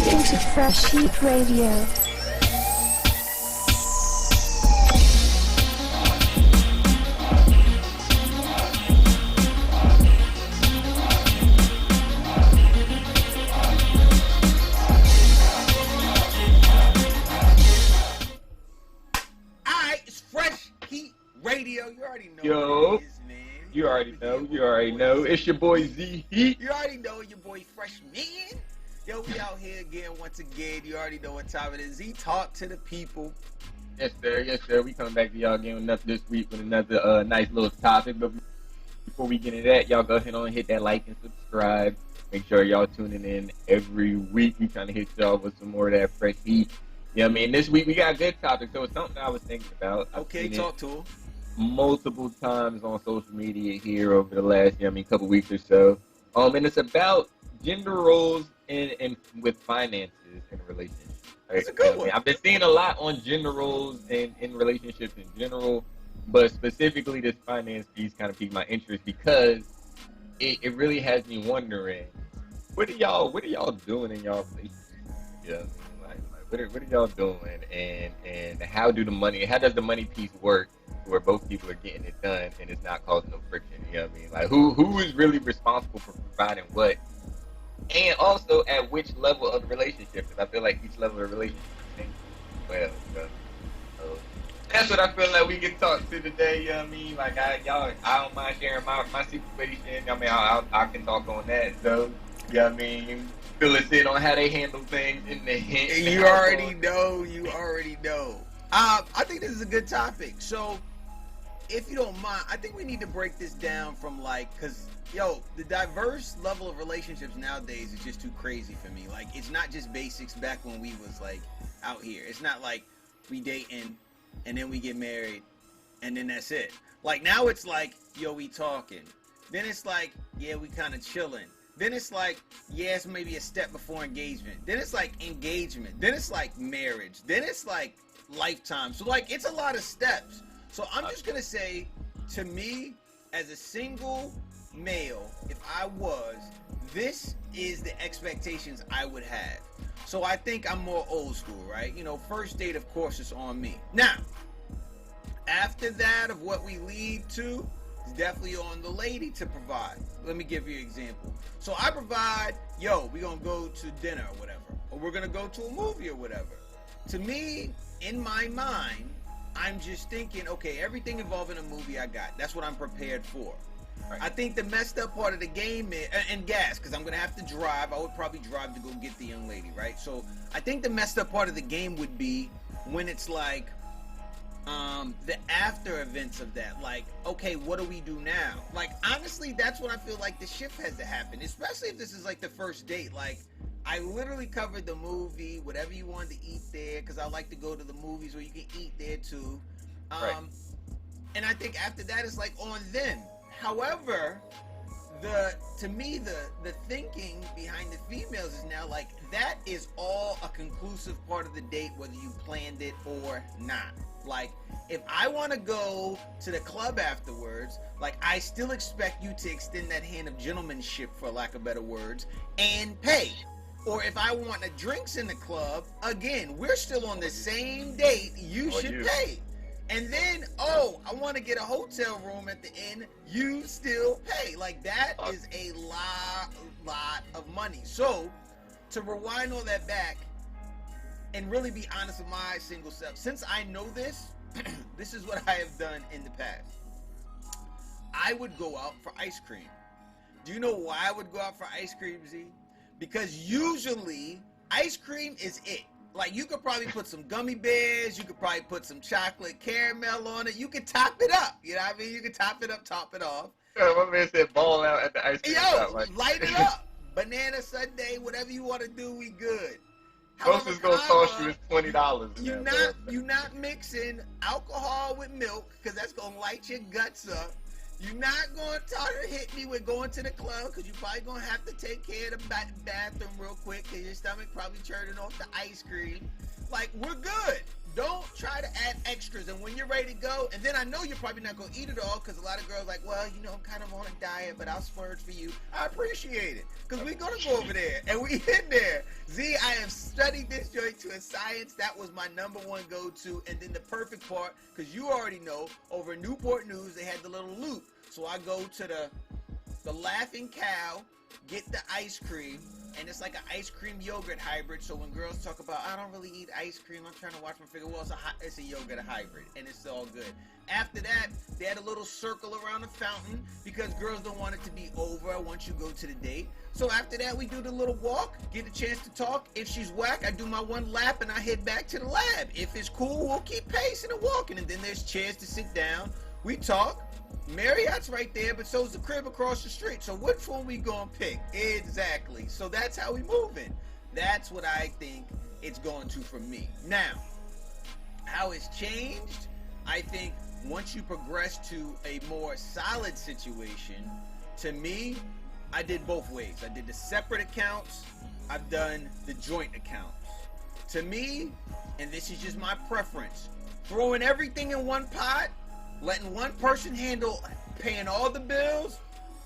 tuned into Fresh Heat Radio. Radio, you already know Yo, what it is, man. You already know. It's your boy ZHeat. You already know your boy Freshmann. Yo, we out here again, once again. You already know what time it is. Z, talk to the people. Yes, sir. We coming back to y'all again this week with another nice little topic. But before we get into that, y'all go ahead and hit that like and subscribe. Make sure y'all tuning in every week. We trying to hit y'all with some more of that fresh heat. You know what I mean? This week we got a good topic, so it's something I was thinking about. Okay, talk to him. Multiple times on social media here over the last, couple weeks or so. And it's about gender roles and with finances in a relationship. Right? That's a good one. I've been seeing a lot on gender roles and in relationships in general, but specifically this finance piece kind of piqued my interest because it really has me wondering, what are y'all doing in y'all relationships? Yeah. What are y'all doing, and how does the money piece work where both people are getting it done and it's not causing no friction? You know what I mean? Like who is really responsible for providing what, and also at which level of the relationship? Because I feel like each level of the relationship changes well. So that's what I feel like we can talk to today. You know what I mean? Like I don't mind sharing my situation. I mean I can talk on that. So you know what I mean? Fill us in on how they handle things in the hint. You already know. I think this is a good topic. So, if you don't mind, I think we need to break this down from because, the diverse level of relationships nowadays is just too crazy for me. Like, it's not just basics back when we was, out here. It's not like we dating and then we get married and then that's it. Like, now it's like, we talking. Then it's like, yeah, we kind of chilling. Then it's like, it's maybe a step before engagement. Then it's like engagement. Then it's like marriage. Then it's like lifetime. So it's a lot of steps. So I'm just going to say, to me, as a single male, if I was, this is the expectations I would have. So I think I'm more old school, right? First date, of course, is on me. Now, after that of what we lead to, it's definitely on the lady to provide. Let me give you an example. So I provide, we're going to go to dinner or whatever. Or we're going to go to a movie or whatever. To me, in my mind, I'm just thinking, okay, everything involving a movie I got. That's what I'm prepared for. Right. I think the messed up part of the game is, and gas, because I'm going to have to drive. I would probably drive to go get the young lady, right? So I think the messed up part of the game would be when it's like, the after events of that, okay, what do we do now? Honestly, that's when I feel like the shift has to happen, especially if this is the first date. I literally covered the movie, whatever you wanted to eat there, because I like to go to the movies where you can eat there too. Right. And I think after that, it's on them. However, to me, the thinking behind the females is now that is all a conclusive part of the date, whether you planned it or not. If I want to go to the club afterwards, I still expect you to extend that hand of gentlemanship, for lack of better words, and pay. Or if I want the drinks in the club, again, we're still on the same date, you should pay. And then, I want to get a hotel room at the end, you still pay. That is a lot of money. So, to rewind all that back, and really be honest with my single self, since I know this, this is what I have done in the past. I would go out for ice cream. Do you know why I would go out for ice cream, Z? Because usually, ice cream is it. You could probably put some gummy bears, you could probably put some chocolate caramel on it, you could top it up, you know what I mean? You could top it up, top it off. Yeah, my man said ball out at the ice cream shop. Light it up. Banana sundae, whatever you want to do, we good. Most is gonna cost you is $20. You're not mixing alcohol with milk, because that's gonna light your guts up. You're not gonna try to hit me with going to the club, because you're probably gonna have to take care of the bathroom real quick, because your stomach probably churning off the ice cream. We're good. don't try to add extras. And when you're ready to go, and then I know you're probably not going to eat it all because a lot of girls like, well, you know, I'm kind of on a diet, but I'll splurge for you. I appreciate it because we're going to go over there and we in there. Z, I have studied this joint to a science. That was my number one go-to. And then the perfect part, because you already know, over Newport News, they had the little loop. So I go to the Laughing Cow, get the ice cream, and it's like an ice cream yogurt hybrid. So when girls talk about, I don't really eat ice cream, I'm trying to watch my figure, well, it's a yogurt hybrid, and it's all good. After that, they had a little circle around the fountain because girls don't want it to be over once you go to the date. So after that, we do the little walk, get a chance to talk. If she's whack, I do my one lap and I head back to the lab. If it's cool, we'll keep pacing and walking, and then there's chairs to sit down. We talk. Marriott's right there, but so's the crib across the street. So which one we gonna pick? Exactly. So that's how we moving. That's what I think it's going to for me. Now, how it's changed, I think once you progress to a more solid situation, to me, I did both ways. I did the separate accounts. I've done the joint accounts. To me, and this is just my preference, throwing everything in one pot, letting one person handle paying all the bills,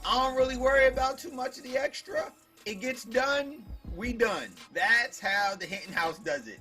I don't really worry about too much of the extra. It gets done, we done. That's how the Hinton House does it.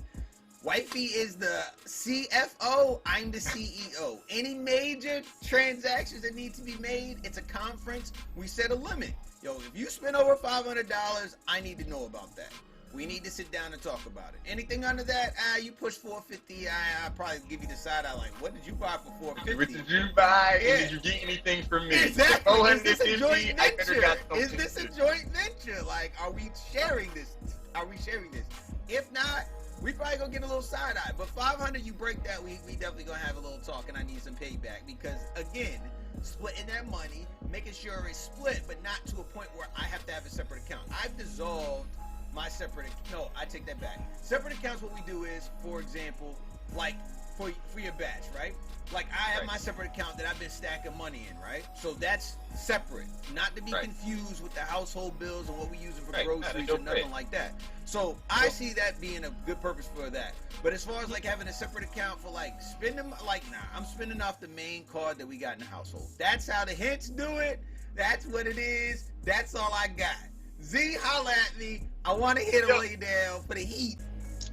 Wifey is the CFO, I'm the CEO. Any major transactions that need to be made, it's a conference, we set a limit. Yo, if you spend over $500, I need to know about that. We need to sit down and talk about it. Anything under that, you push $450. I'll probably give you the side eye. Like, what did you buy for $450? What did you buy? Yeah. And did you get anything from me? Exactly. Is this a joint I better got venture? Is this a joint venture? Like, are we sharing this? Are we sharing this? If not, we probably gonna get a little side eye. But 500, you break that, we definitely gonna have a little talk, and I need some payback because again, splitting that money, making sure it's split, but not to a point where I have to have a separate account. I've dissolved my separate, no, I take that back. Separate accounts, what we do is, for example, like for your batch, right? Like I have my separate account that I've been stacking money in, right? So that's separate, not to be confused with the household bills and what we using for groceries or nothing like that. So I see that being a good purpose for that. But as far as like having a separate account for like spending, like nah, I'm spending off the main card that we got in the household. That's how the Hints do it. That's what it is. That's all I got. Z, holla at me. I want to hit a lay down for the heat.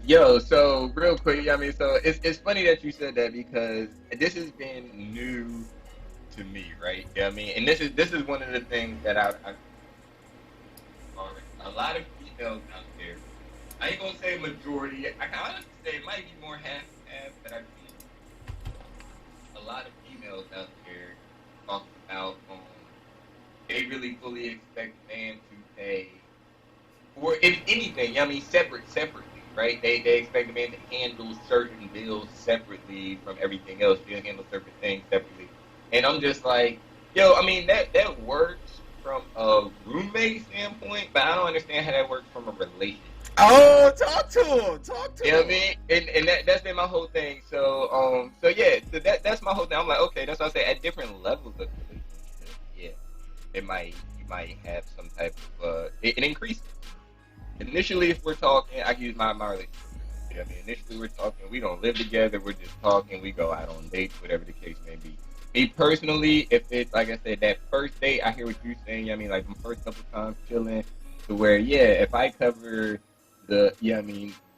Yo, so real quick, I mean, so it's funny that you said that because this has been new to me, right? Yeah, I mean, and this is one of the things that I a lot of females out there. I ain't gonna say majority. I can honestly say it might be more half, but I see a lot of females out there talk about they really fully expect man to pay for if anything. I mean, separately. Right? They expect a man to handle certain bills separately from everything else. She'll handle certain things separately. And I'm just like, yo, I mean, that works from a roommate standpoint, but I don't understand how that works from a relationship. Oh, talk to him. You know what I mean? And that's been my whole thing. So yeah, so that's my whole thing. I'm like, okay, that's what I say. At different levels of relationship, yeah, you might have some type of it increases. Initially, if we're talking, I can use my relationship. I mean, initially we're talking, we don't live together, we're just talking, we go out on dates, whatever the case may be. Me personally, if it's, like I said, that first date, I hear what you're saying, I mean, like, the first couple times chilling, to where, yeah, if I cover the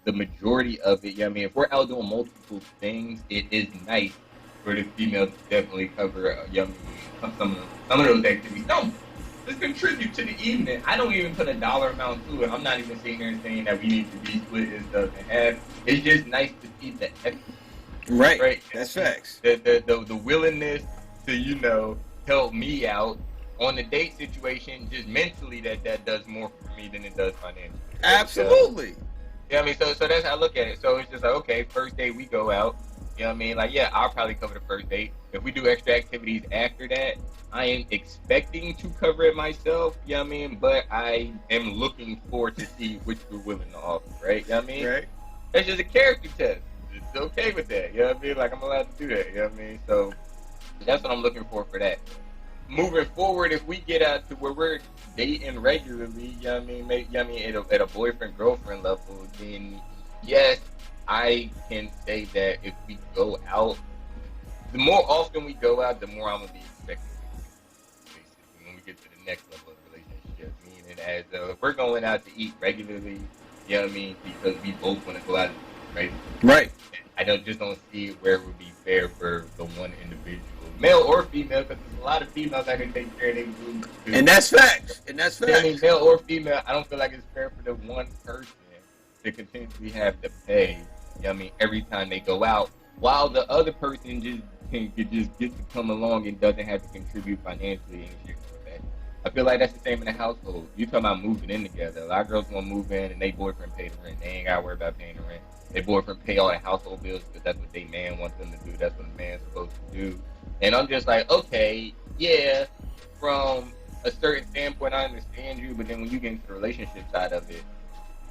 majority of it, I mean, if we're out doing multiple things, it is nice for the female to definitely cover, some of those activities. Let's contribute to the evening. I don't even put a dollar amount to it. I'm not even sitting here and saying that we need to be split and stuff and have. It's just nice to see the effort. Right. That's facts. The willingness to, help me out on the date situation, just mentally that does more for me than it does financially. Absolutely. Yeah, I mean, so that's how I look at it. So it's just like, okay, first date we go out. You know what I mean? Like, yeah, I'll probably cover the first date. If we do extra activities after that, I am expecting to cover it myself, you know what I mean? But I am looking forward to see which we're willing to offer, right? You know what I mean? Right. That's just a character test. It's okay with that, you know what I mean? Like, I'm allowed to do that, you know what I mean? So that's what I'm looking for that. Moving forward, if we get out to where we're dating regularly, you know what I mean? At a boyfriend-girlfriend level, then yes, I can say that if we go out, the more often we go out, the more I'm gonna be expecting. Basically, when we get to the next level of relationship, meaning as if we're going out to eat regularly, you know what I mean? Because we both want to go out, right? Right. I don't see where it would be fair for the one individual, male or female, because there's a lot of females out here taking care of their food. And that's facts. And that's You know what I facts. mean, male or female, I don't feel like it's fair for the one person to continuously have to pay, you know what I mean, every time they go out, while the other person just gets to come along and doesn't have to contribute financially and shit for that. I feel like that's the same in the household. You talking about moving in together. A lot of girls gonna move in and they boyfriend pay the rent. They ain't gotta worry about paying the rent. They boyfriend pay all the household bills because that's what they man wants them to do. That's what a man's supposed to do. And I'm just like, okay, yeah, from a certain standpoint, I understand you, but then when you get into the relationship side of it,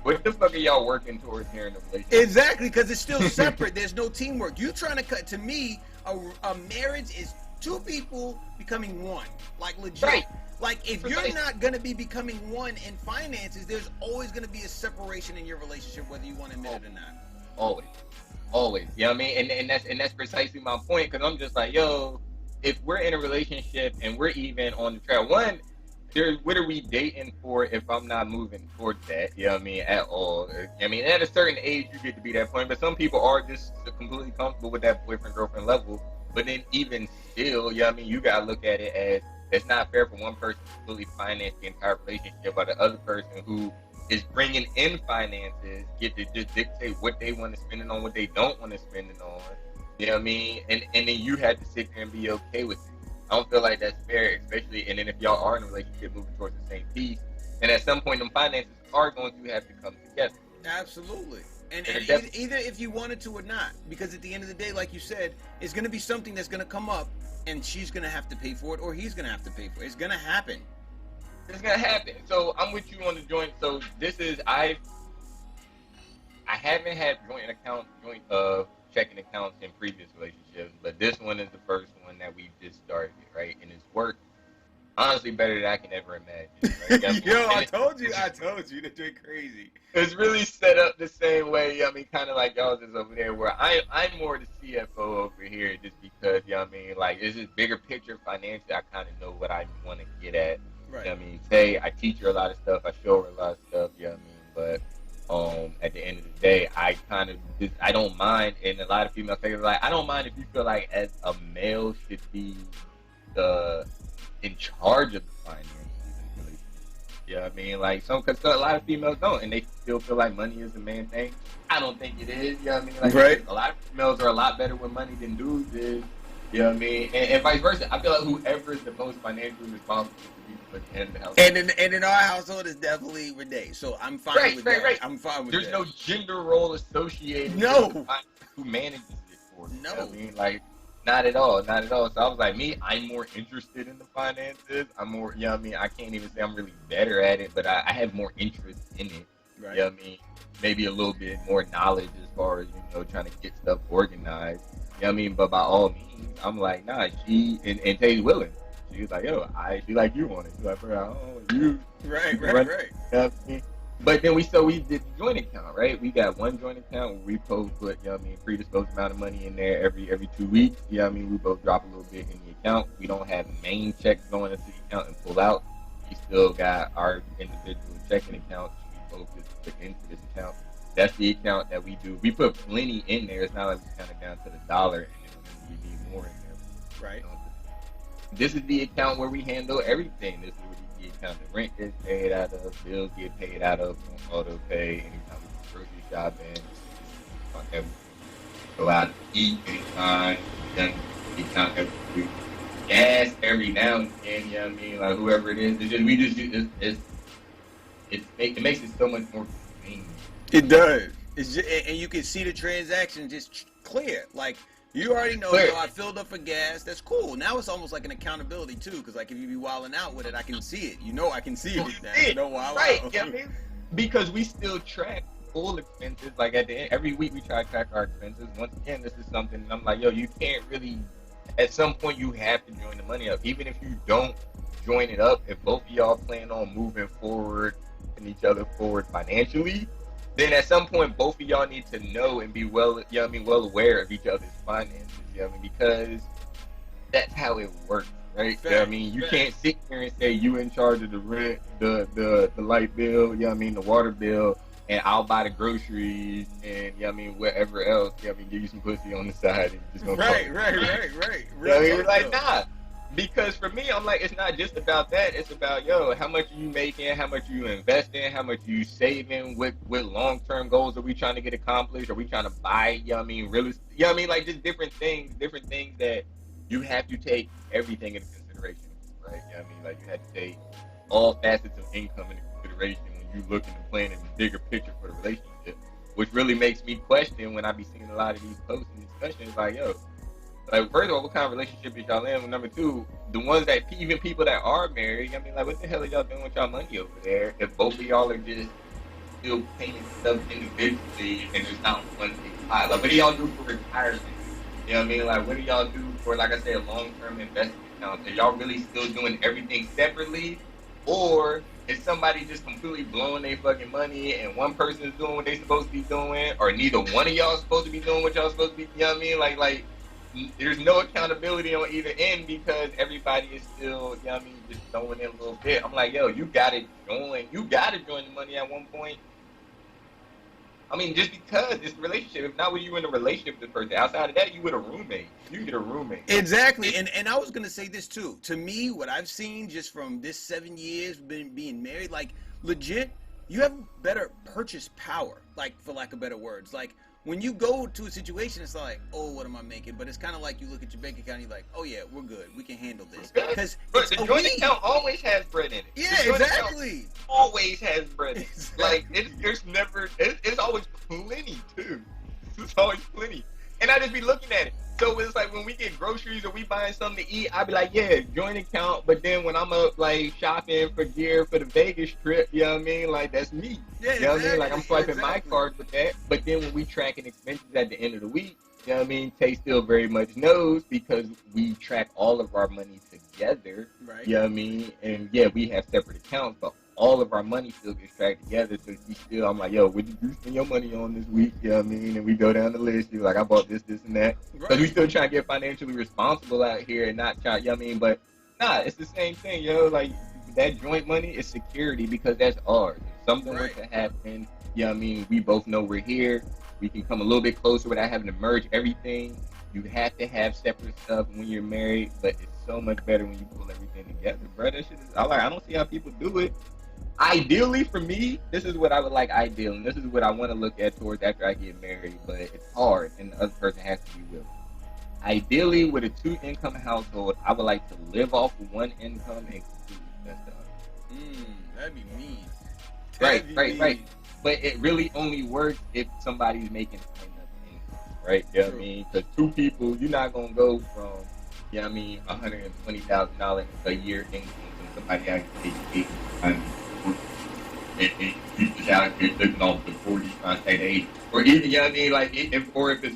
what the fuck are y'all working towards here in the relationship? Exactly, because it's still separate. There's no teamwork. You trying to cut, to me, a marriage is two people becoming one. Like, legit. Right. Like, if you're not going to be becoming one in finances, there's always going to be a separation in your relationship, whether you want to admit it or not. Always. You know what I mean? And that's precisely my point, because I'm just like, yo, if we're in a relationship and we're even on the track, one, what are we dating for if I'm not moving towards that? You know what I mean? At all. I mean, at a certain age, you get to be that point, but some people are just completely comfortable with that boyfriend-girlfriend level. But then even still, you know what I mean? You got to look at it as it's not fair for one person to fully finance the entire relationship, while the other person who is bringing in finances get to just dictate what they want to spend it on, what they don't want to spend it on. You know what I mean? And then you have to sit there and be okay with it. I don't feel like that's fair, especially, and then if y'all are in a relationship moving towards the same piece, and at some point, them finances are going to have to come together. Absolutely. And either if you wanted to or not, because at the end of the day, like you said, it's going to be something that's going to come up, and she's going to have to pay for it, or he's going to have to pay for it. It's going to happen. It's going to happen. So I'm with you on the joint. So this is, I haven't had joint checking accounts in previous relationships, but this one is the first one that we've just started, right? And it's worked honestly better than I can ever imagine. Right? Yo, I told you that you're crazy. It's really set up the same way, I mean, kind of like y'all is over there, where I'm more the CFO over here, just because, you know what I mean, like, it's this bigger picture financially, I kind of know what I want to get at. Right. You know what I mean? Say, I teach her a lot of stuff, I show her a lot of stuff, you know what I mean, but at the end of the day, I kind of just, I don't mind, and a lot of females say, like, I don't mind if you feel like as a male should be in charge of the finances in the relationship. You know what I mean? Like, because a lot of females don't, and they still feel like money is a man thing. I don't think it is, you know what I mean? Like, right. A lot of females are a lot better with money than dudes is, you know what I mean? And vice versa. I feel like whoever is the most financially responsible should be put in the house. And in our household, it's definitely Renee. So I'm fine with that. Right. I'm fine with There's that. no gender role associated with who manages it for you. No. You know what I mean? Like, not at all. So I was like, I'm more interested in the finances. I'm more, you know what I mean? I can't even say I'm really better at it, but I have more interest in it. Right. You know what I mean? Maybe a little bit more knowledge as far as, trying to get stuff organized. You know what I mean? But by all means, I'm like, nah, she, and Tay's willing. She was like, yo, she like you on it. She's like, bro, you. Right. You know what I mean? But then we did the joint account, right? We got one joint account where we both put, you know what I mean, predisposed amount of money in there every 2 weeks. You know what I mean? We both drop a little bit in the account. We don't have main checks going into the account and pull out. We still got our individual checking accounts we both just put into this account. That's the account that we do. We put plenty in there. It's not like we kind of down to the dollar and then we need more in there. Right. This is the account where we handle everything. This is the account the rent gets paid out of, bills get paid out of on auto pay, anytime we go grocery shopping, go out to eat anytime, done the account every week. Gas every now and then, you know what I mean? Like whoever it is, it makes it so much more convenient. It does. It's just, and you can see the transaction just clear. Like, you already know, so I filled up for gas. That's cool. Now it's almost like an accountability, too, because, like, if you be wilding out with it, I can see it. I can see it now. Right. Yeah, I mean, because we still track full expenses. Like, at the end, every week we try to track our expenses. Once again, this is something I'm like, yo, you can't really, at some point, you have to join the money up. Even if you don't join it up, if both of y'all plan on moving forward and each other forward financially, then at some point both of y'all need to know and be well, you know what I mean, well aware of each other's finances, you know what I mean, because that's how it works, right? You know what I mean, you can't sit here and say you in charge of the rent, the light bill, you know what I mean, the water bill, and I'll buy the groceries and, you know what I mean, whatever else, you know what I mean, give you some pussy on the side and just gonna Right. You know what I mean? Like, nah. Because for me, I'm like, it's not just about that. It's about, yo, how much are you making? How much are you investing? How much are you saving? What long-term goals are we trying to get accomplished? Are we trying to buy, you know what I mean, real estate? You know what I mean? Like, just different things that you have to take everything into consideration, right? You know what I mean? Like, you have to take all facets of income into consideration when you look and planning the bigger picture for the relationship, which really makes me question when I be seeing a lot of these posts and discussions, like, yo, like, first of all, what kind of relationship is y'all in? And number two, the ones that, even people that are married, I mean, like, what the hell are y'all doing with y'all money over there if both of y'all are just still paying stuff individually and there's not one big pile? Like, what do y'all do for retirement? You know what I mean? Like, what do y'all do for, like I said, long-term investment accounts? Are y'all really still doing everything separately? Or is somebody just completely blowing their fucking money and one person is doing what they're supposed to be doing? Or neither one of y'all supposed to be doing what y'all supposed to be, you know what I mean? Like, there's no accountability on either end because everybody is still, you know what I mean, just throwing in a little bit. I'm like, yo, you gotta join the money at one point. I mean, just because it's a relationship. If not, when you in a relationship with the person, outside of that, you with a roommate. You can get a roommate. Exactly. And I was gonna say this too. To me, what I've seen just from this 7 years being married, like, legit, you have better purchase power, like, for lack of better words. Like, when you go to a situation, it's like, oh, what am I making? But it's kind of like you look at your bank account and you're like, oh, yeah, we're good. We can handle this. Because the joint account always has bread in it. Yeah, exactly. Always has bread in it. Exactly. Like, it's always plenty, too. It's always plenty. And I just be looking at it. So it's like when we get groceries or we buying something to eat, I be like, yeah, joint account. But then when I'm up, like, shopping for gear for the Vegas trip, you know what I mean? Like, that's me. Yeah, you know what I mean? Like, I'm swiping my card with that. But then when we tracking expenses at the end of the week, you know what I mean? Tay still very much knows because we track all of our money together. Right. You know what I mean? And, yeah, we have separate accounts, but all of our money still gets tracked together. So she still, I'm like, yo, what did you spend your money on this week? You know what I mean? And we go down the list. You're like, I bought this, and that. Because we still trying to get financially responsible out here and not try, you know what I mean? But, nah, it's the same thing, yo. Like, that joint money is security because that's ours. If something were to happen, you know what I mean? We both know we're here. We can come a little bit closer without having to merge everything. You have to have separate stuff when you're married, but it's so much better when you pull everything together, bro. That shit is, I don't see how people do it. Ideally, for me, this is what I would like ideal, and this is what I want to look at towards after I get married, but it's hard, and the other person has to be willing. Ideally, with a 2-income household, I would like to live off of one income and completely invest the other. That'd be mean. Right. But it really only works if somebody's making enough income, right? You know what I mean? Because two people, you're not going to go from, you know what I mean, $120,000 a year income to somebody out here takes $800,000. And you just out here living off the 40, trying to say the 80. Or even, you know what I mean, like, if it's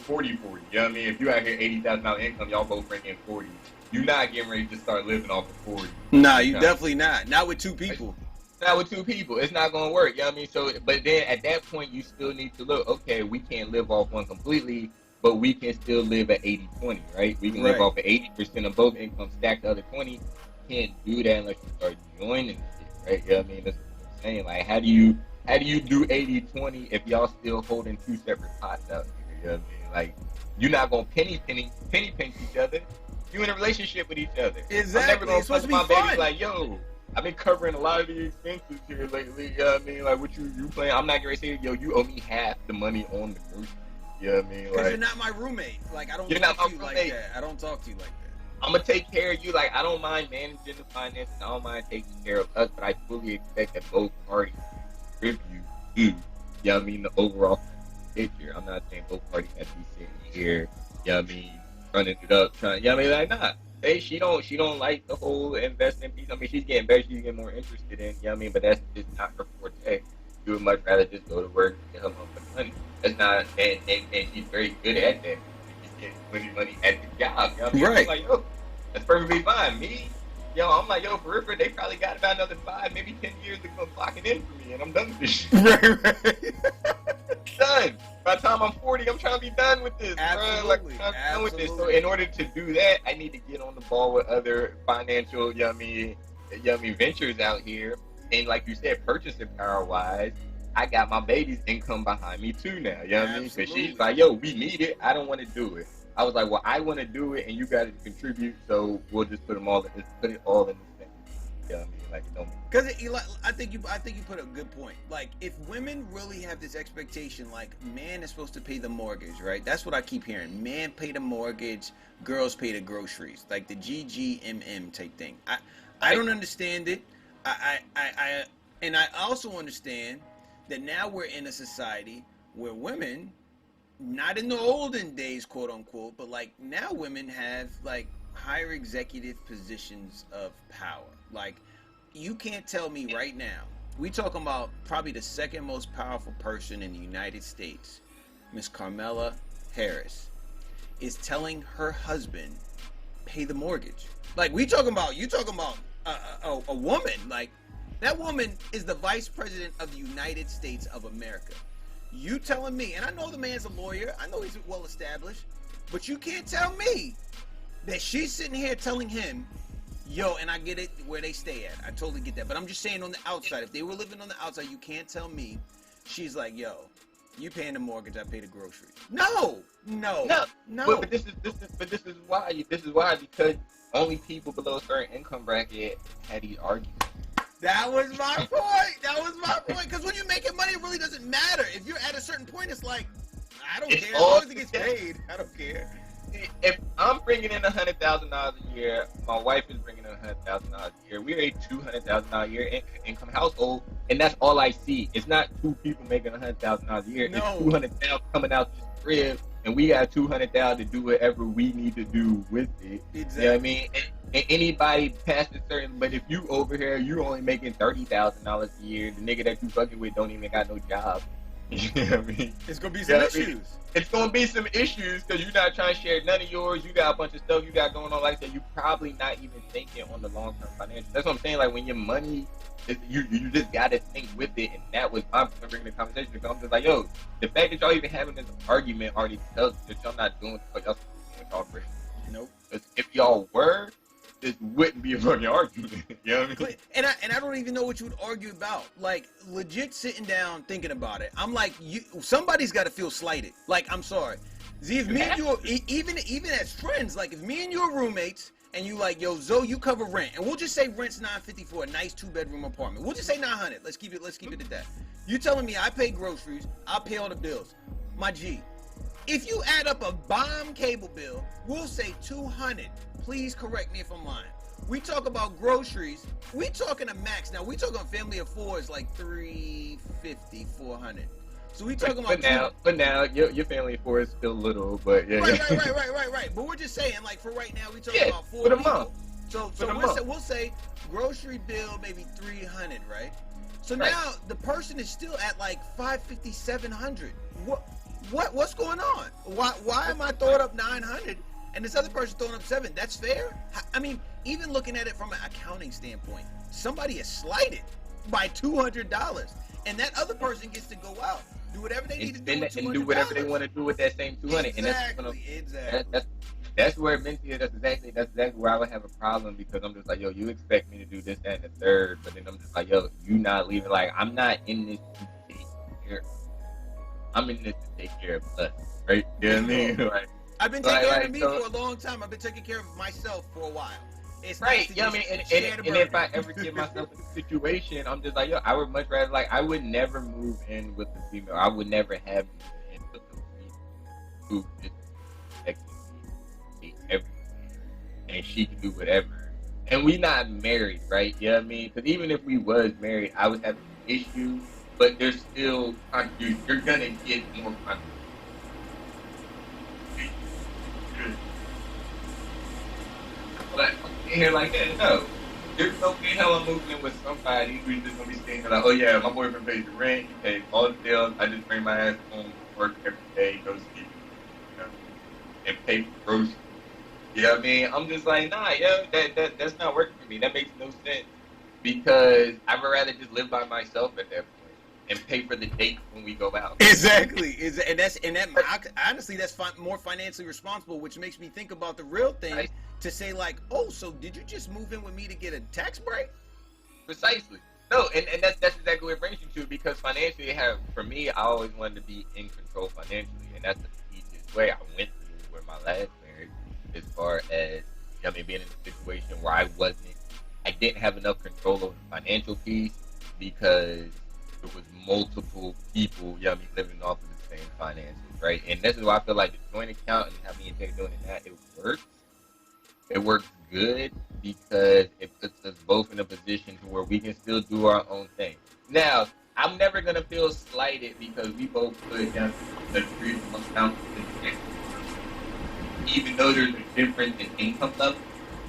40-40, you know what I mean? If you out here $80,000 income, y'all both bring in 40. You're not getting ready to start living off of 40. Nah, you definitely not. Not with two people. Not with two people. It's not going to work, you know what I mean? So, but then at that point, you still need to look, okay, we can't live off one completely, but we can still live at 80-20, right? We can live off of 80% of both incomes, stack the other 20. Can't do that unless you start joining shit, right? You know what I mean? That's what I'm saying. Like, how do you do 80-20 if y'all still holding two separate pots out here? You know what I mean? Like, you're not gonna penny pinch each other. You in a relationship with each other. Exactly. I'm never gonna it's supposed to be my fun. baby like, yo, I've been covering a lot of the expenses here lately. You know what I mean? Like, what you playing? I'm not gonna say, yo, you owe me half the money on the groceries. You know what I mean? Because like, you're not my roommate. Like, I don't You're talk not to you my like roommate. that. I don't talk to you like that. I'm gonna take care of you. Like, I don't mind managing the finances. I don't mind taking care of us, but I fully expect that both parties contribute to, you know what I mean, the overall picture. I'm not saying both parties have to be sitting here, you know what I mean, running it up, trying, you know what I mean, like, nah. Hey, she don't like the whole investment piece. I mean, she's getting better, she's getting more interested in, you know what I mean, but that's just not her forte. She would much rather just go to work and get her motherfucking money. That's not, and she's very good at that. She's getting money at the job, you know what I mean? Right. I'm like, yo, that's perfectly fine. Me, yo, I'm like, yo, for real, they probably got about another 5, maybe 10 years to come clocking in for me, and I'm done with this shit. Right. this, Absolutely. bro. Like, I'm done with this. So Absolutely. in order to do that, I need to get on the ball with other financial yummy ventures out here. And like you said, purchasing power wise, I got my baby's income behind me too now. You know what I mean? Because she's Absolutely. like, yo, we need it. I don't want to do it. I was like, well, I want to do it, and you got to contribute. So we'll just put them all. Put it all in the same. You know what I mean? Like, it don't. Because I think you put a good point. Like, if women really have this expectation, like, man is supposed to pay the mortgage, right? That's what I keep hearing. Man pay the mortgage, girls pay the groceries, like the GGMM type thing. I don't understand it. And I also understand that now we're in a society where women, not in the olden days, quote unquote, but like now women have like higher executive positions of power. Like, you can't tell me right now, we talking about probably the second most powerful person in the United States, Miss Carmela Harris, is telling her husband, pay the mortgage. Like, you talking about a woman. Like, that woman is the vice president of the United States of America. You telling me, and I know the man's a lawyer, I know he's well established, but you can't tell me that she's sitting here telling him, yo, and I get it where they stay at. I totally get that. But I'm just saying, on the outside, if they were living on the outside, you can't tell me she's like, yo, you paying the mortgage, I pay the groceries. No. But this is why because only people below a certain income bracket had these arguments. That was my point. Because when you're making money, it really doesn't matter. If you're at a certain point, it's like, I don't care. As long as it gets paid, I don't care. If I'm bringing in $100,000 a year, my wife is bringing in $100,000 a year. We're a $200,000 a year income household, and that's all I see. It's not two people making $100,000 a year. No. It's $200,000 coming out this crib, and we got $200,000 to do whatever we need to do with it. Exactly. You know what I mean? And anybody past a certain, but if you over here, you're only making $30,000 a year. The nigga that you fucking with don't even got no job. You know what I mean? It's gonna be some issues. It's gonna be some issues because you're not trying to share none of yours. You got a bunch of stuff you got going on like that. You probably not even thinking on the long term financial. That's what I'm saying. Like, when your money, you just gotta think with it. And that was I'm bringing the conversation because I'm just like, yo, the fact that y'all even having this argument already tells that y'all not doing what y'all supposed to do with y'all Christians. Nope. If y'all were, this wouldn't be a fucking argument. You know what I mean? And I don't even know what you would argue about. Like, legit sitting down thinking about it, I'm like, somebody's got to feel slighted. Like, I'm sorry. See, if me and you, even as friends, like, if me and you are roommates, and you like, yo, Zoe, you cover rent, and we'll just say rent's $950 for a nice 2-bedroom apartment. We'll just say $900. Let's keep it at that. You telling me I pay groceries, I'll pay all the bills. My G. If you add up a bomb cable bill, we'll say $200. Please correct me if I'm lying. We talk about groceries. We talking a max. Now, we talking family of four is like $350, $400. So we talking about. But now, your family of four is still little, but yeah. Right. But we're just saying, like, for right now, we talking about 4 for the people. month. So we'll say grocery bill maybe $300, right? So now the person is still at like $550, $700. What's going on? Why am I throwing up $900 and this other person throwing up $700? That's fair? I mean, even looking at it from an accounting standpoint, somebody is slighted by $200, and that other person gets to go out, do whatever they need to do with $200. And do whatever they want to do with that same $200. Exactly. That's where mentally, that's exactly where I would have a problem, because I'm just like, yo, you expect me to do this, that, and the third, but then I'm just like, yo, you not leaving. Like, I'm not in this to take care. I'm in this to take care of us, right? You know what I mean? Like, I've been taking care of me for a long time. I've been taking care of myself for a while. It's right. Nice Yeah, I mean, and if I ever get myself in a situation, I'm just like, yo, I would much rather, like, I would never move in with a female. I would never have moved in with a female who just expects me everything, and she can do whatever. And we not married, right? You know what I mean? Because even if we was married, I would have an issue, but there's still, you're gonna get more contribution. But in here like that, no. There's no way hell I'm moving in with somebody who's just gonna be saying like, oh yeah, my boyfriend pays the rent, he pays all the bills, I just bring my ass home, work every day, go sleep, you know, and pay for groceries. You know what I mean? I'm just like, nah, yo, that's not working for me. That makes no sense, because I would rather just live by myself at that point. and pay for the date when we go out. Exactly. Honestly, that's more financially responsible, which makes me think about the real thing, Right. to say like, oh, so did you just move in with me to get a tax break? Precisely. No, and that's exactly what it brings you to, because financially, for me, I always wanted to be in control financially, and that's the easiest way. I went through with my last marriage, as far as, I mean, being in a situation where I didn't have enough control over the financial piece, because there was multiple people, living off of the same finances, right? And this is why I feel like the joint account and having me and Jay doing that, it works. It works good because it puts us both in a position to where we can still do our own thing. Now, I'm never gonna feel slighted because we both put down the three account, even though there's a difference in income level.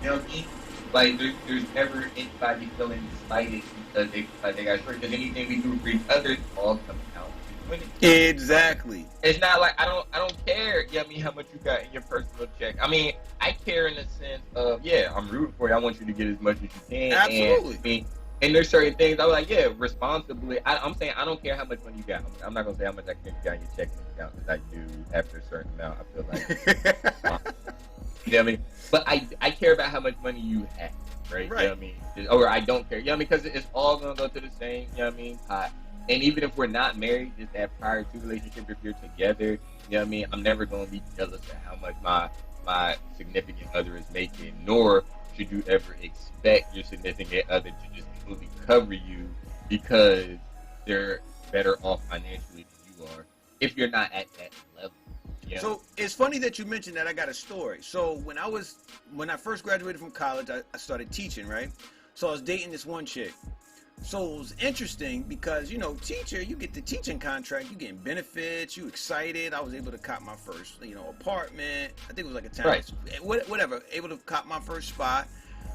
You know what I mean? Like there's never anybody feeling slighted because they got short. Because anything we do for each other all comes out. Exactly. It's not like I don't care, how much you got in your personal check. I mean, I care in the sense of, I'm rooting for you. I want you to get as much as you can. Absolutely. And there's certain things I'm like, responsibly. I'm saying I don't care how much money you got. I'm not gonna say how much I can you got in your checking account, because I do after a certain amount. I feel like, you know what I mean? But I care about how much money you have, right? You know what I mean? Or I don't care, because it's all gonna go to the same, pot. And even if we're not married, just that prior to relationship, if you're together, I'm never going to be jealous of how much my significant other is making, nor should you ever expect your significant other to just completely cover you because they're better off financially than you are, if you're not at that level. So it's funny that you mentioned that. I got a story. So when I first graduated from college, I started teaching, right? So I was dating this one chick. So it was interesting because, teacher, you get the teaching contract, you getting benefits, you excited. I was able to cop my first, apartment. I think it was like a town, right. Whatever, able to cop my first spot.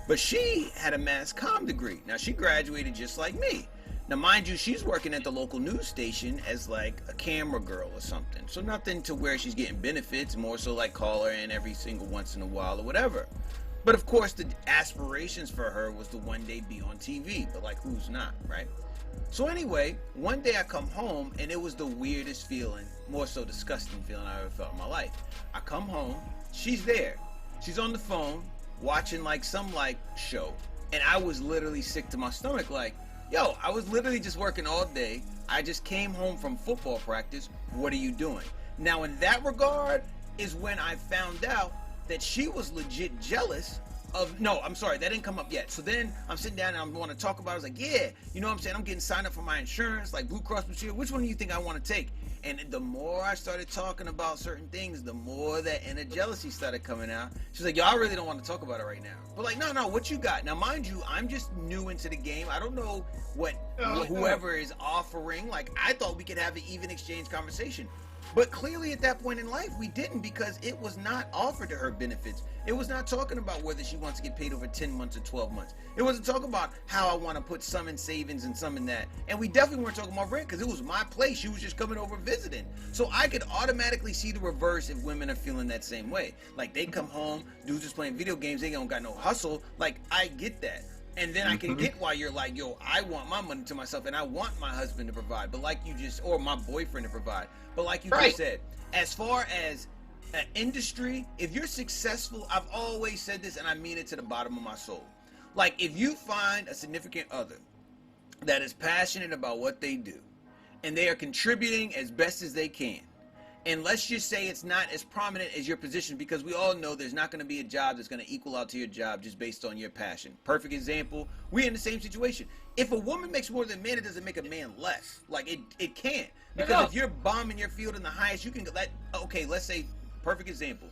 But she had a mass comm degree. Now, she graduated just like me. Now, mind you, she's working at the local news station as like a camera girl or something. So nothing to where she's getting benefits, more so like call her in every single once in a while or whatever. But of course, the aspirations for her was to one day be on TV, but like, who's not, right? So anyway, one day I come home, and it was the weirdest feeling, more so disgusting feeling I ever felt in my life. I come home, she's there. She's on the phone, watching like some show, and I was literally sick to my stomach, like, yo, I was literally just working all day. I just came home from football practice. What are you doing? Now, in that regard is when I found out that she was legit jealous of, no, I'm sorry, that didn't come up yet. So then I'm sitting down and I want to talk about it. I was like, yeah, you know what I'm saying? I'm getting signed up for my insurance, like Blue Cross Blue Shield. Which one do you think I want to take? And the more I started talking about certain things, the more that inner jealousy started coming out. She's like, yo, I really don't want to talk about it right now. But like, no, what you got? Now, mind you, I'm just new into the game. I don't know what whoever is offering. Like, I thought we could have an even exchange conversation. But clearly at that point in life, we didn't, because it was not offered to her benefits. It was not talking about whether she wants to get paid over 10 months or 12 months. It wasn't talking about how I want to put some in savings and some in that. And we definitely weren't talking about rent, because it was my place. She was just coming over visiting. So I could automatically see the reverse if women are feeling that same way. Like, they come home, dudes just playing video games, they don't got no hustle. Like, I get that. And then I can get why you're like, yo, I want my money to myself, and I want my husband to provide, but like you just, or my boyfriend to provide. But like you just said, as far as an industry, if you're successful, I've always said this, and I mean it to the bottom of my soul. Like, if you find a significant other that is passionate about what they do, and they are contributing as best as they can, and let's just say it's not as prominent as your position, because we all know there's not going to be a job that's going to equal out to your job just based on your passion. Perfect example, we're in the same situation. If a woman makes more than a man, it doesn't make a man less. Like, it can't. Because if you're bombing your field in the highest, you can let, okay, let's say, perfect example.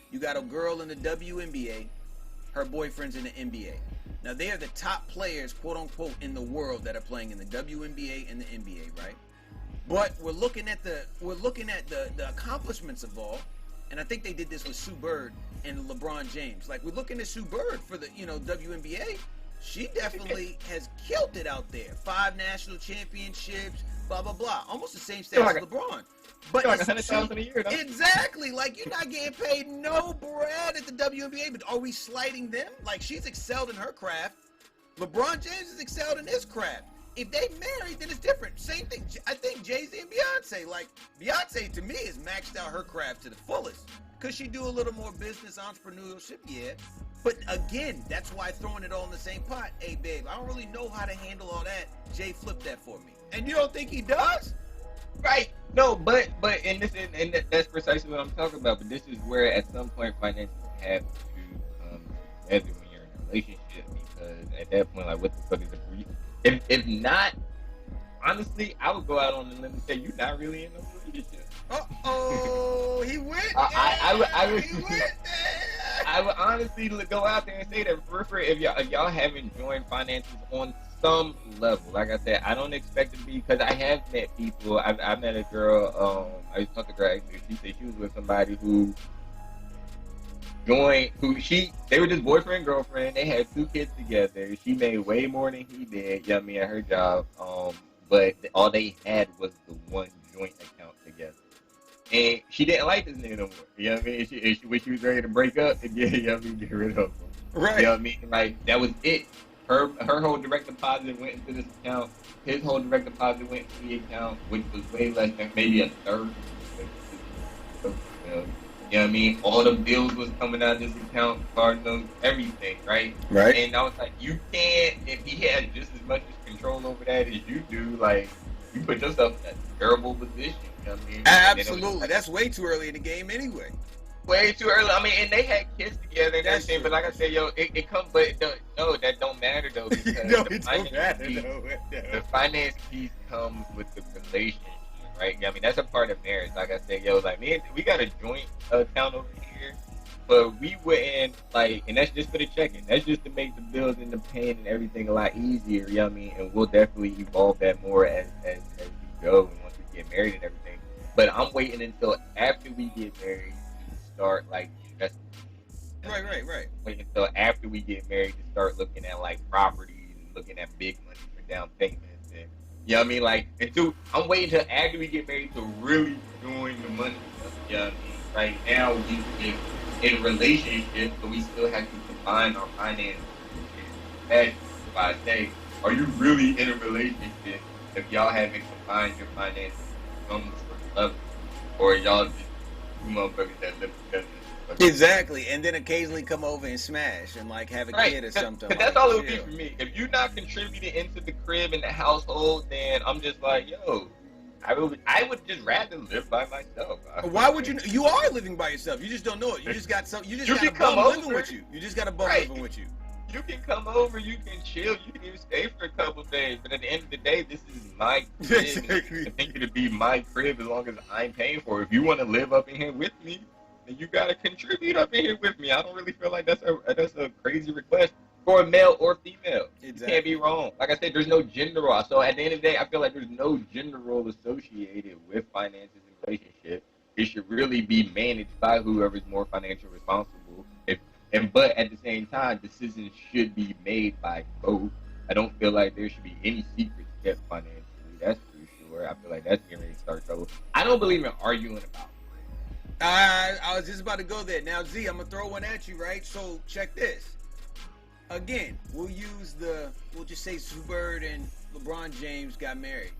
You got a girl in the WNBA, her boyfriend's in the NBA. Now, they are the top players, quote unquote, in the world that are playing in the WNBA and the NBA, right? But we're looking at the accomplishments of all, and I think they did this with Sue Bird and LeBron James. Like, we're looking at Sue Bird for the WNBA. She definitely has killed it out there. 5 national championships, blah blah blah. Almost the same status as LeBron. But like $100,000 a year. Exactly. Like, you're not getting paid no bread at the WNBA. But are we slighting them? Like, she's excelled in her craft. LeBron James has excelled in his craft. If they married, then it's different. Same thing. I think Jay-Z and Beyonce. Like, Beyonce, to me, has maxed out her craft to the fullest. Could she do a little more business entrepreneurship? Yeah. But again, that's why throwing it all in the same pot. Hey, babe, I don't really know how to handle all that. Jay flipped that for me. And you don't think he does? Right. No, but that's precisely what I'm talking about. But this is where at some point finances have to come together when you're in a relationship, because at that point, like, what the fuck is the if not, honestly, I would go out on the limb and say you're not really in a relationship. Uh-oh, he went there. I would He went there. I would honestly go out there and say that if y'all haven't joined finances on some level, like I said, I don't expect it to be, because I have met people. I met a girl. I used to talk to a girl. Actually, she said she was with somebody who joined. They were just boyfriend and girlfriend. They had 2 kids together. She made way more than he did. You know what I mean, at her job. But all they had was the one joint account together. And she didn't like this nigga no more. You know what I mean? She wished she was ready to break up and get rid of him. Right. You know what I mean? Like, that was it. Her whole direct deposit went into this account. His whole direct deposit went into the account, which was way less than maybe a third. You know what I mean? All the bills was coming out of this account, card notes, everything, right? Right. And I was like, you can't, if he had just as much control over that as you do, like, you put yourself in a terrible position. You know what I mean? Absolutely. That's way too early in the game anyway. Way too early. I mean, and they had kids together and everything, true. but like I said, yo, it comes, but no, that don't matter though, because No, the it finance don't matter piece, though. the finance piece comes with the relationship, right? I mean, that's a part of marriage. Like I said, yo, like, man, we got a joint account over here, but we wouldn't, like, and that's just for the checking. That's just to make the bills and the paying and everything a lot easier, you know what I mean? And we'll definitely evolve that more as we go and once we get married and everything. But I'm waiting until after we get married to start, like, investing. Right. Wait until after we get married to start looking at, like, properties and looking at big money for down payments. And, you know what I mean? Like, I'm waiting until after we get married to really doing the money stuff. You know what I mean? Right now, we in relationships, but we still have to combine our finances. That's why I say, are you really in a relationship if y'all haven't combined your finances to some sort of level? Or y'all just 2 motherfuckers that live together? Exactly. And then occasionally come over and smash and, like, have a kid or something. Because that's all it would be for me. If you're not contributing into the crib and the household, then I'm just like, yo, I would just rather live by myself. Why would you? You are living by yourself. You just don't know it. You just got some. You just got a bum living with you. You just got a bum living with you. You can come over. You can chill. You can even stay for a couple days. But at the end of the day, this is my crib. Exactly. I think it'll be my crib as long as I'm paying for it. If you want to live up in here with me, then you gotta contribute up in here with me. I don't really feel like that's a crazy request for a male or female. Exactly. You can't be wrong. Like I said, there's no gender role. So at the end of the day, I feel like there's no gender role associated with finances and relationships. It should really be managed by whoever's more financially responsible. But at the same time, decisions should be made by both. I don't feel like there should be any secrets kept financially. That's for sure. I feel like that's getting ready to start trouble. I don't believe in arguing about it. I was just about to go there. Now, Z, I'm going to throw one at you, right? So check this. Again, we'll just say Sue Bird and LeBron James got married.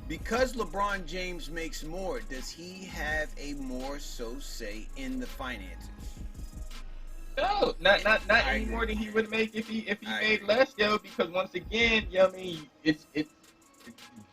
Because LeBron James makes more, does he have a more so say in the finances? No, not any more than he would make if he made less, yo. Because once again, you know what I mean, it's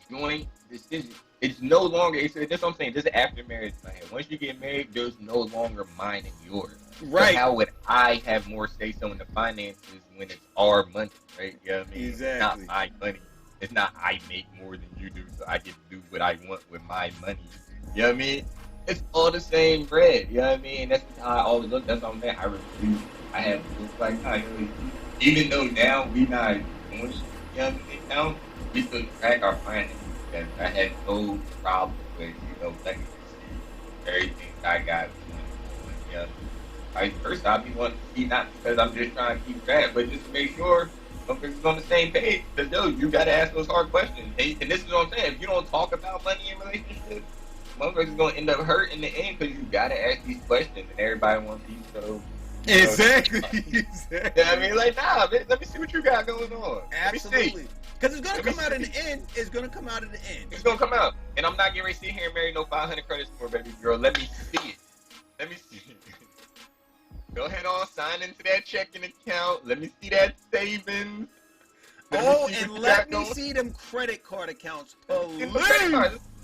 joint decision. It's no longer. That's what I'm saying. This is after marriage. Once you get married, there's no longer mine and yours. Right. So how would I have more say so in the finances when it's our money, right? You know what I mean? Exactly. It's not my money. It's not I make more than you do, so I get to do what I want with my money. You know what I mean? It's all the same bread. You know what I mean? That's how I always look. That's what I'm saying. I have just like, even though now we not doing it, you know what I mean? Now we still track our finances. And I had no problem with, letting you see everything I got. You know, vice versa, I be wanting to see, not because I'm just trying to keep track, but just to make sure motherfuckers on the same page. Because, you got to ask those hard questions. And this is what I'm saying. If you don't talk about money in relationships, motherfuckers going to end up hurt in the end because you got to ask these questions. And everybody wants to be so Exactly. Exactly. Yeah, I mean, like, nah, man, let me see what you got going on. Absolutely. Because it's going to come out in the end. It's going to come out in the end. It's going to come out. And I'm not getting ready to sit here and marry no 500 credit score, baby girl. Let me see it. Let me see it. Go ahead on, sign into that checking account. Let me see that savings. Let me see them credit card accounts, please.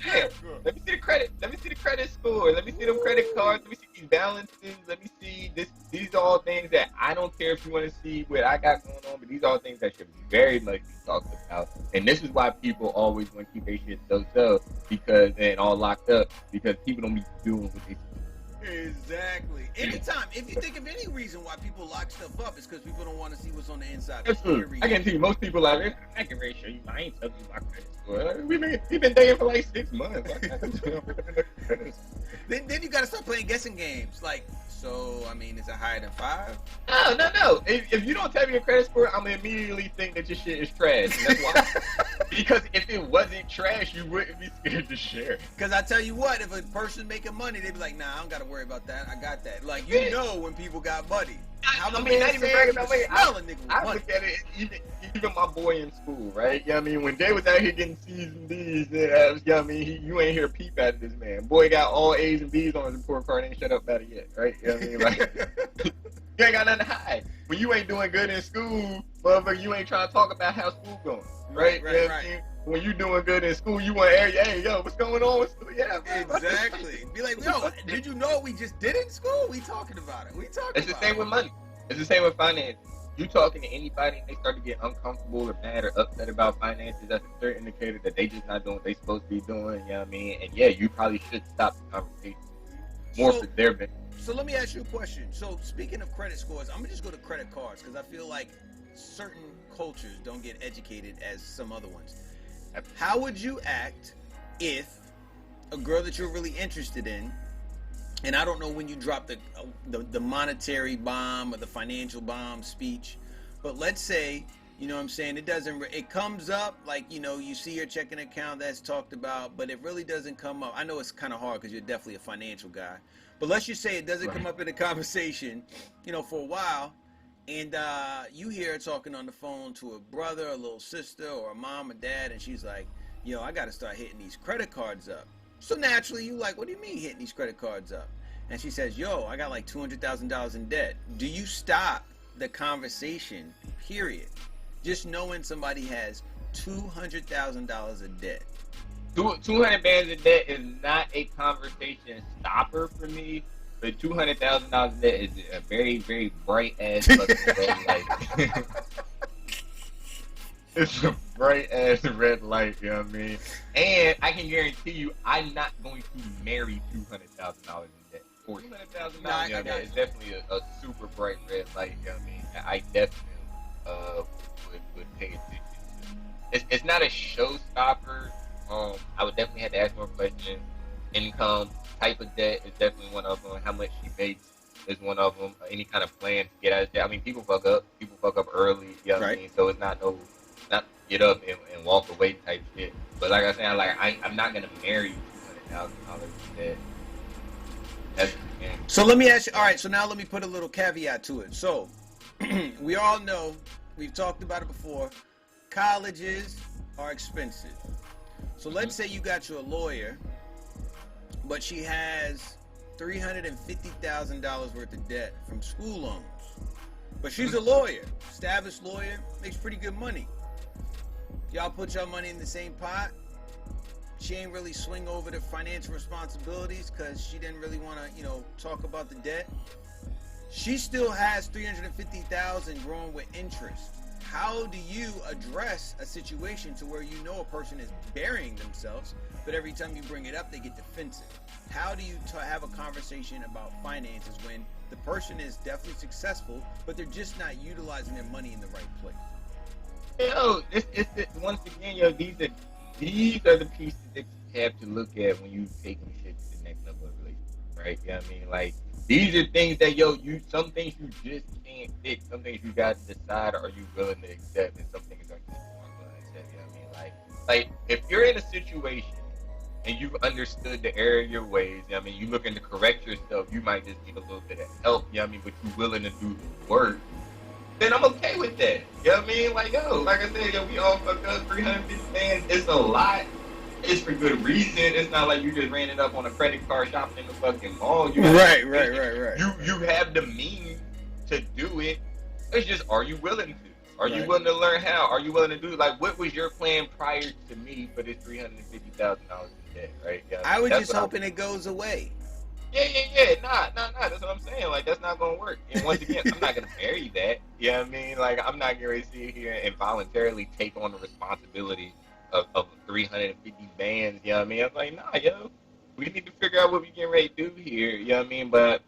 Yeah. Let me see the credit. Let me see the credit score. Let me see them credit cards. Let me see these balances. Let me see this. These are all things that I don't care if you want to see what I got going on, but these are all things that should very much be talked about. And this is why people always want to keep their shit so because and all locked up because people don't be doing what they. Exactly. Anytime, if you think of any reason why people lock stuff up, it's because people don't want to see what's on the inside. That's true. I can tell you, most people out there, I can really show you. I ain't telling you my credit score. We've been dating for like 6 months. Then you got to start playing guessing games. Like, so, I mean, is it higher than 5? No. If you don't tell me your credit score, I'm gonna immediately think that your shit is trash. And that's why. Because if it wasn't trash, you wouldn't be scared to share. Because I tell you what, if a person making money, they'd be like, nah, I don't got to worry about that. I got that. Like, you know when people got money. I mean, not even bragging about money. I look at it, even my boy in school, right? You know what I mean? When they was out here getting C's and D's, you know what I mean? You ain't hear a peep out of this man. Boy got all A's and B's on his report card, ain't shut up about it yet, right? You know what I mean? Like, you ain't got nothing to hide. When you ain't doing good in school, motherfucker, you ain't trying to talk about how school going, right? You know what I mean? When you doing good in school, you want to air, hey, yo, what's going on with school? Yeah, exactly. Be like, yo, did you know what we just did in school? We talking about it. It's the same with money. It's the same with finance. You talking to anybody and they start to get uncomfortable or mad or upset about finances, that's a clear indicator that they just not doing what they supposed to be doing, you know what I mean? And yeah, you probably should stop the conversation more for their benefit. So let me ask you a question. So speaking of credit scores, I'm going to just go to credit cards because I feel like certain cultures don't get educated as some other ones. How would you act if a girl that you're really interested in, and I don't know when you drop the monetary bomb or the financial bomb speech, but let's say, you know what I'm saying, it comes up, like, you know, you see your checking account that's talked about, but it really doesn't come up. I know it's kind of hard because you're definitely a financial guy, but let's just say it doesn't come up in a conversation, you know, for a while, and you hear her talking on the phone to a brother, a little sister, or a mom or dad, and she's like, yo, I got to start hitting these credit cards up. So naturally, you like, what do you mean hitting these credit cards up? And she says, yo, I got like $200,000 in debt. Do you stop the conversation, period? Just knowing somebody has $200,000 of debt. 200 bands of debt is not a conversation stopper for me, but $200,000 of debt is a very, very bright ass fucking red light. It's a bright ass red light, you know what I mean? And I can guarantee you, I'm not going to marry $200,000 in debt. For $200,000 debt is definitely a super bright red light, you know what I mean? I definitely would pay attention to. It's not a showstopper. I would definitely have to ask more questions. Income, type of debt is definitely one of them. How much she makes is one of them. Any kind of plan to get out of debt. I mean, people fuck up. People fuck up early, you know what I mean? So it's not get up and walk away type shit. But like I said, I'm not gonna marry $200,000 in debt. So let me ask you. All right. So now let me put a little caveat to it. So we all know, we've talked about it before. Colleges are expensive. So let's say you got you a lawyer, but she has $350,000 worth of debt from school loans. But she's a lawyer, established lawyer, makes pretty good money. Y'all put y'all money in the same pot. She ain't really swing over the financial responsibilities because she didn't really want to, you know, talk about the debt. She still has $350,000 growing with interest. How do you address a situation to where you know a person is burying themselves, but every time you bring it up, they get defensive? How do you have a conversation about finances when the person is definitely successful, but they're just not utilizing their money in the right place? Yo, once again, yo, these are the pieces that you have to look at when you taking shit to the next level of relationship, right? You know what I mean? Like, these are things that, some things you just can't fix. Some things you got to decide, are you willing to accept, and some things are just not willing to accept, you know what I mean? Like if you're in a situation and you've understood the error of your ways, you know what I mean, you looking to correct yourself, you might just need a little bit of help, you know what I mean, but you're willing to do the work, then I'm okay with that. You know what I mean? Like, yo, like I said, yo, we all fucked up 350 bands. It's a lot. It's for good reason. It's not like you just ran it up on a credit card shopping in the fucking mall. You Right. You have the means to do it. It's just, are you willing to? Are you Right. willing to learn how? Are you willing to do, like, what was your plan prior to me for this $350,000 a day, right? Yeah, I was that's just what hoping it goes away. Yeah. Nah. That's what I'm saying. Like, that's not gonna work. And once again, I'm not gonna marry that. You know what I mean? Like, I'm not gonna sit here and voluntarily take on the responsibility of 350 bands. You know what I mean? I'm like, nah, yo, we need to figure out what we getting ready to do here. You know what I mean? But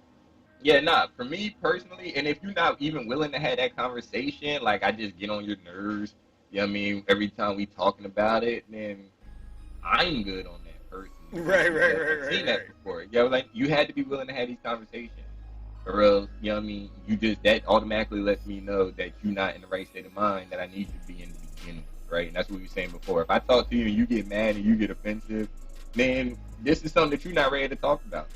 yeah, nah. For me personally, and if you're not even willing to have that conversation, like, I just get on your nerves. You know what I mean? Every time we talking about it, then I'm good on that person. Right. I've seen that before. You know, like, you had to be willing to have these conversations, or else, you know what I mean, that automatically lets me know that you're not in the right state of mind that I need you to be in the beginning, right? And that's what we were saying before. If I talk to you and you get mad and you get offensive, then this is something that you're not ready to talk about.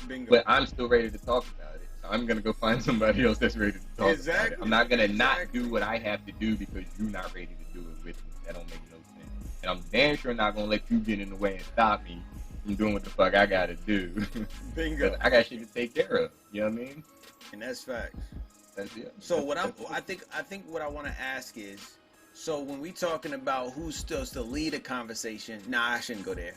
Bingo. But I'm still ready to talk about it. So I'm gonna go find somebody else that's ready to talk about it. I'm not gonna not do what I have to do because you're not ready to do it with me. That don't make no sense. And I'm damn sure not gonna let you get in the way and stop me from doing what the fuck I gotta do. Bingo. I got shit to take care of. You know what I mean? And that's facts. That's it. So I think what I want to ask is, so when we talking about who's supposed to lead a conversation, nah, I shouldn't go there.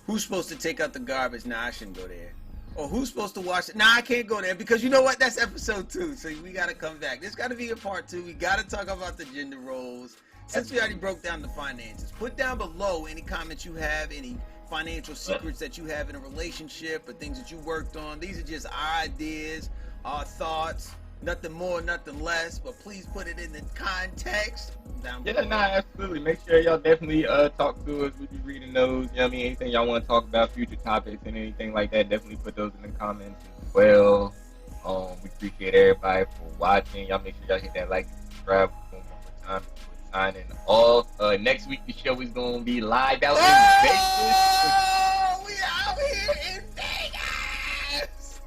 Who's supposed to take out the garbage? Nah, I shouldn't go there. Or who's supposed to watch it? Nah, I can't go there because you know what? That's episode 2. So we got to come back. There's got to be a part 2. We got to talk about the gender roles. Since we already broke down the finances, put down below any comments you have, any financial secrets that you have in a relationship or things that you worked on. These are just ideas, our thoughts, nothing more, nothing less, but please put it in the context down below. Yeah, nah, absolutely. Make sure y'all definitely talk to us. We'll be reading those. You know what I mean? Anything y'all want to talk about, future topics and anything like that, definitely put those in the comments as well. We appreciate everybody for watching. Y'all make sure y'all hit that like and subscribe one more time before signing off. Next week the show is gonna be live out in Vegas. Oh, we out here in Vegas!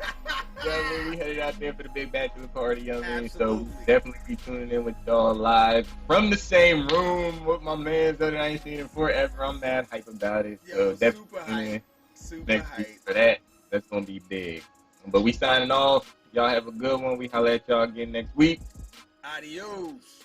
You know what I mean? We headed out there for the big bachelor party, you know what I mean? So Absolutely. definitely be tuning in with y'all live from the same room with my man that I ain't seen in forever. I'm mad hype about it. So Yo, definitely super tune in hype. Super next week hype. for that. That's gonna be big. But we signing off. Y'all have a good one. We holla at y'all again next week. Adios.